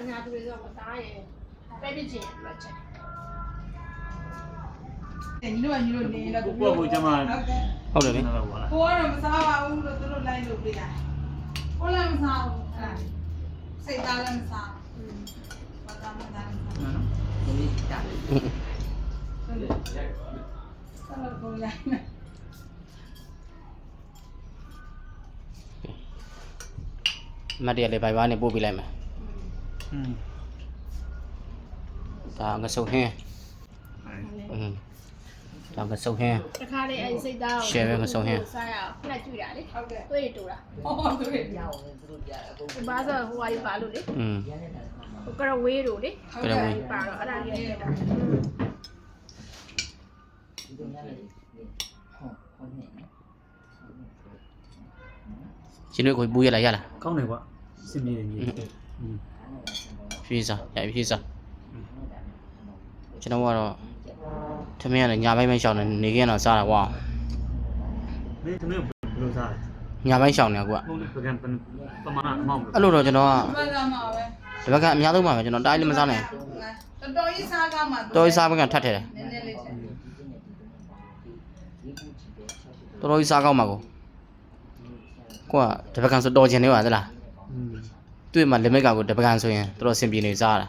ညာသူတွေဆိုမသားရင်ပဲပြစ်ချင်လွတ်ချက်ညီတို့နေတော့ကိုကိုကျမဟုတ်တယ်လေကိုကတော့မစားပါဘူးလို့သူတို့လိုက်လို့ပြတာကိုလည်းမစားဘူးစိတ်သားလည်းမစားဘာသာမသားဘူးနော်ဒီတာဆက်လို့ကိုရိုင်းနေမတ်တရလေးဘိုင်ဘာနဲ့ပို့ပြလိုက်မယ်ဒါငဆုပ်ဟင်းဒါငဆုပ်ဟင်းတခါလေအဲ့စိတ်သားရှယ်ပဲငဆုပ်ဟင်းစားရအောင်နှက်ကြည့်တာလေဟုတ်ကဲ့တွေးတူတာဟုတ်တယ်ဘာဆိုဟိုဟာကြီးပါလို့လေဟိုကရဝေးတို့လေကရဝေးပါတော့အဲ့ဒါကြီးတက်တာရှင်တို့ကိုပူရလာရလားကောင်းတယ်ကွာစင်ပြေတယ်ကြီးဖြေးစားရဖြေးစားကျွန်တော်ကတော့သမင်းရတယ်ညာဘိုင်းရှောင်းနေနေခင်းတော့စားတာကွာမင်းသမီးဘယ်လိုစားလဲညာဘိုင်းရှောင်းနေကွာဟုတ်တယ်ပကံပမာဏအမောင်းအဲ့လိုတော့ကျွန်တော်ကဘာသာမှာပဲဒီဘက်ကအများဆုံးပါပဲကျွန်တော်တိုင်းလည်းမစားနိုင်တော်တော်ကြီးစားကားမှာတော်ကြီးစားဘက်ကထပ်ထဲတယ်နည်းနည်းလေးထပ်တော်တော်ကြီးစားကောင်းပါကိုကိုကဒီဘက်ကန်ဆိုတော်ချင်နေပါသလားတွေ့မှ limit ကကိုဒီဘက်ကန်ဆိုရင်တော်တော်စင်ပြေနေစားတာ